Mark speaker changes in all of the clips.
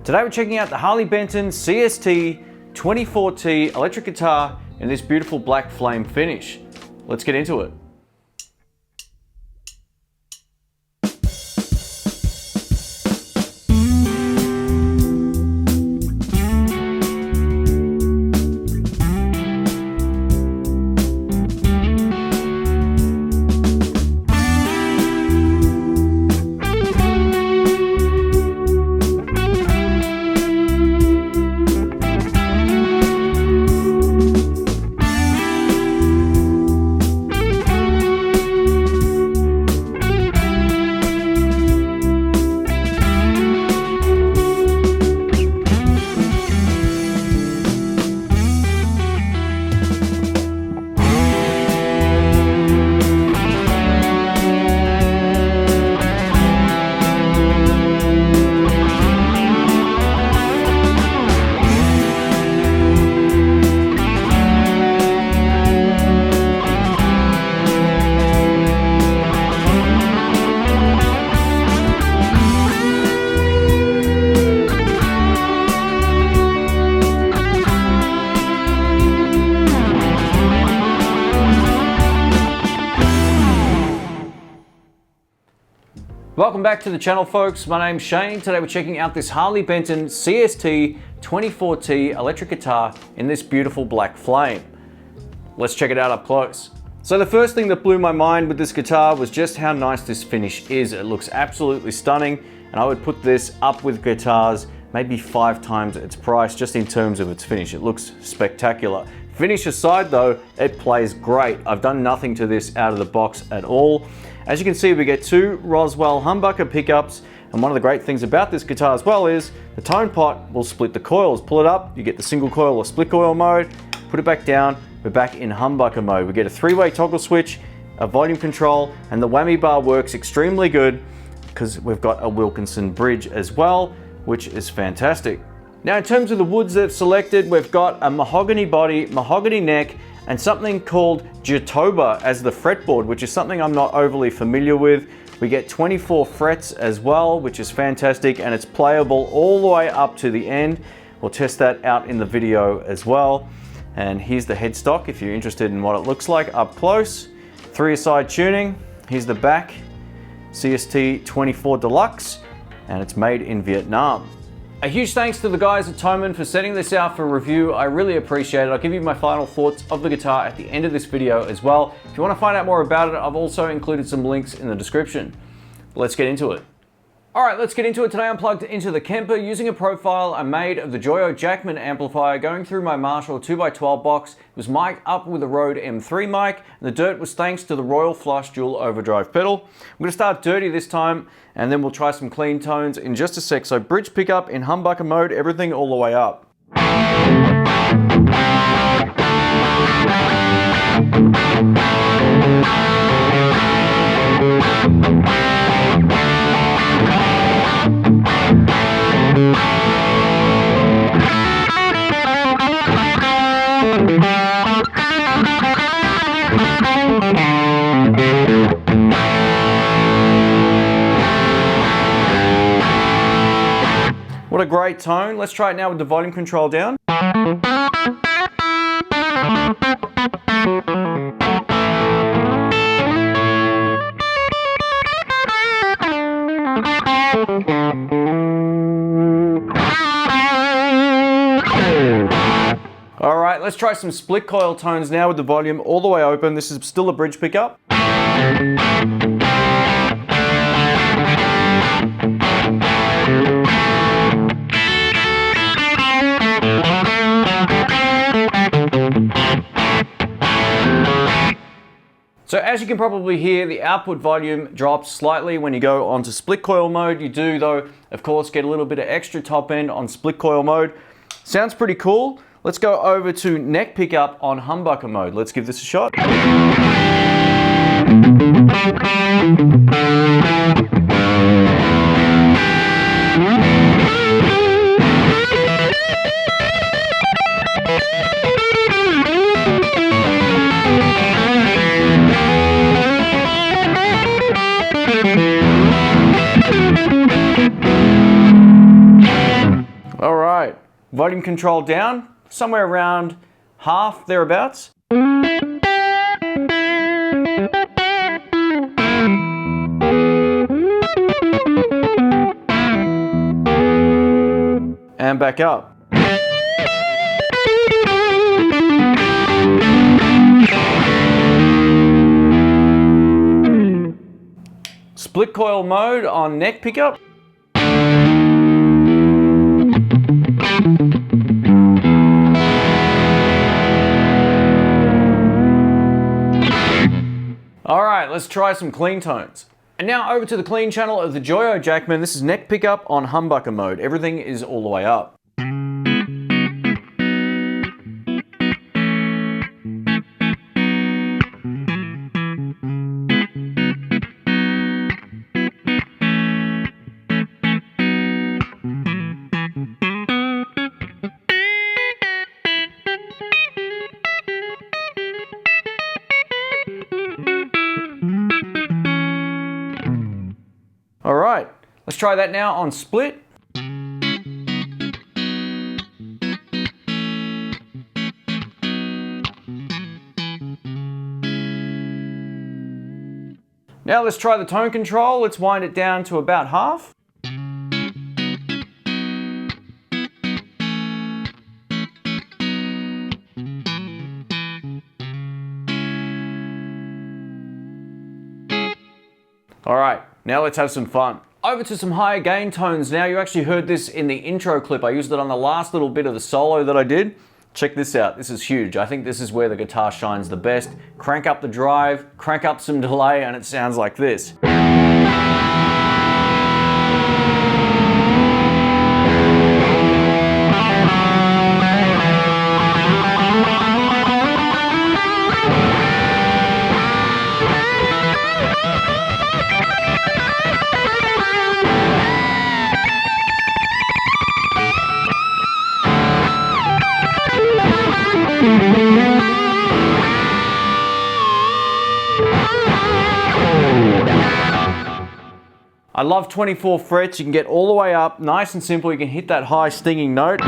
Speaker 1: Today we're checking out the Harley Benton CST-24T electric guitar in this beautiful black flame finish. Let's get into it. Welcome back to the channel, folks. My name's Shane. Today we're checking out this Harley Benton CST-24T electric guitar in this beautiful black flame. Let's check it out up close. So the first thing that blew my mind with this guitar was just how nice this finish is. It looks absolutely stunning, and I would put this up with guitars maybe 5 times its price just in terms of its finish. It looks spectacular. Finish aside though, it plays great. I've done nothing to this out of the box at all. As you can see, we get 2 Roswell humbucker pickups, and one of the great things about this guitar as well is the tone pot will split the coils. Pull it up, you get the single coil or split coil mode, put it back down, we're back in humbucker mode. We get a 3-way toggle switch, a volume control, and the whammy bar works extremely good because we've got a Wilkinson bridge as well, which is fantastic. Now in terms of the woods they've selected, we've got a mahogany body, mahogany neck, and something called Jatoba as the fretboard, which is something I'm not overly familiar with. We get 24 frets as well, which is fantastic, and it's playable all the way up to the end. We'll test that out in the video as well. And here's the headstock if you're interested in what it looks like up close. 3-side tuning. Here's the back, CST-24 Deluxe, and it's made in Vietnam. A huge thanks to the guys at Thomann for setting this out for review. I really appreciate it. I'll give you my final thoughts of the guitar at the end of this video as well. If you want to find out more about it, I've also included some links in the description. Let's get into it. Alright, let's get into it. Today I'm plugged into the Kemper using a profile I made of the Joyo Jackman amplifier going through my Marshall 2x12 box. It was mic'd up with a Rode M3 mic, and the dirt was thanks to the Royal Flush dual overdrive pedal. I'm going to start dirty this time, and then we'll try some clean tones in just a sec. So bridge pickup in humbucker mode, everything all the way up. What a great tone. Let's try it now with the volume control down. All right, let's try some split coil tones now with the volume all the way open. This is still a bridge pickup. So as you can probably hear, the output volume drops slightly when you go onto split coil mode. You do though, of course, get a little bit of extra top end on split coil mode. Sounds pretty cool. Let's go over to neck pickup on humbucker mode. Let's give this a shot. Volume control down, somewhere around half, thereabouts. And back up. Split coil mode on neck pickup. All right, let's try some clean tones. And now over to the clean channel of the Joyo Jackman. This is neck pickup on humbucker mode. Everything is all the way up. All right, let's try that now on split. Now let's try the tone control. Let's wind it down to about half. All right, now let's have some fun. Over to some higher gain tones now. You actually heard this in the intro clip. I used it on the last little bit of the solo that I did. Check this out, this is huge. I think this is where the guitar shines the best. Crank up the drive, crank up some delay, and it sounds like this. I love 24 frets. You can get all the way up, nice and simple. You can hit that high stinging note.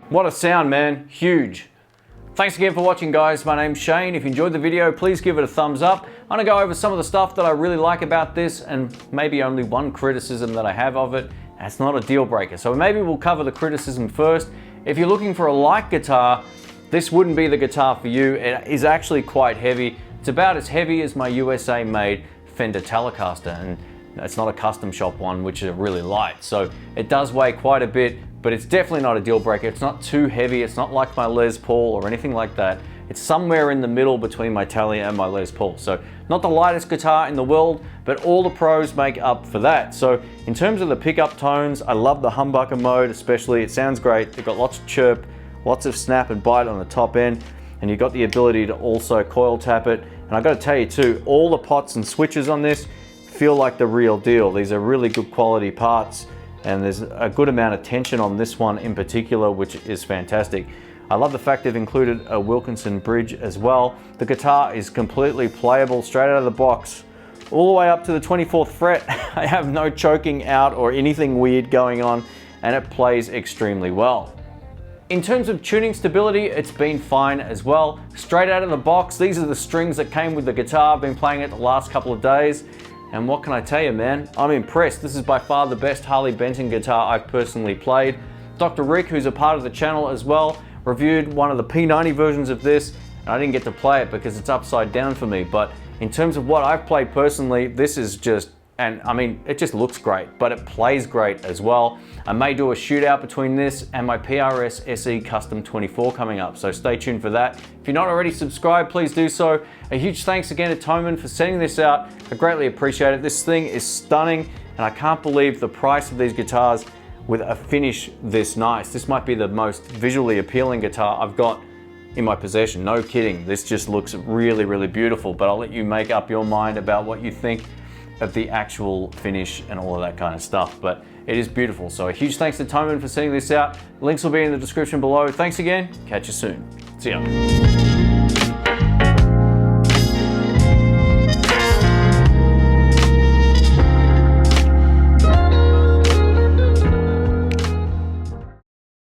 Speaker 1: What a sound, man, huge. Thanks again for watching, guys. My name's Shane. If you enjoyed the video, please give it a thumbs up. I'm gonna go over some of the stuff that I really like about this and maybe only one criticism that I have of it. And it's not a deal breaker. So maybe we'll cover the criticism first. If you're looking for a light guitar, this wouldn't be the guitar for you. It is actually quite heavy. It's about as heavy as my USA made Fender Telecaster, and it's not a custom shop one, which is really light. So it does weigh quite a bit, but it's definitely not a deal breaker. It's not too heavy. It's not like my Les Paul or anything like that. It's somewhere in the middle between my Tele and my Les Paul. So not the lightest guitar in the world, but all the pros make up for that. So in terms of the pickup tones, I love the humbucker mode, especially. It sounds great. They've got lots of chirp, lots of snap and bite on the top end, and you've got the ability to also coil tap it. And I gotta tell you too, all the pots and switches on this feel like the real deal. These are really good quality parts. And there's a good amount of tension on this one in particular, which is fantastic. I love the fact they've included a Wilkinson bridge as well. The guitar is completely playable straight out of the box, all the way up to the 24th fret. I have no choking out or anything weird going on, and it plays extremely well. In terms of tuning stability, it's been fine as well. Straight out of the box, these are the strings that came with the guitar. I've been playing it the last couple of days. And what can I tell you, man? I'm impressed. This is by far the best Harley Benton guitar I've personally played. Dr. Rick, who's a part of the channel as well, reviewed one of the P90 versions of this, and I didn't get to play it because it's upside down for me. But in terms of what I've played personally, this is just, and I mean, it just looks great, but it plays great as well. I may do a shootout between this and my PRS SE Custom 24 coming up, so stay tuned for that. If you're not already subscribed, please do so. A huge thanks again to Toman for sending this out. I greatly appreciate it. This thing is stunning, and I can't believe the price of these guitars with a finish this nice. This might be the most visually appealing guitar I've got in my possession. No kidding. This just looks really, really beautiful, but I'll let you make up your mind about what you think. of the actual finish and all of that kind of stuff, but it is beautiful. So a huge thanks to Toman for sending this out. Links will be in the description below. Thanks again, catch you soon. See ya.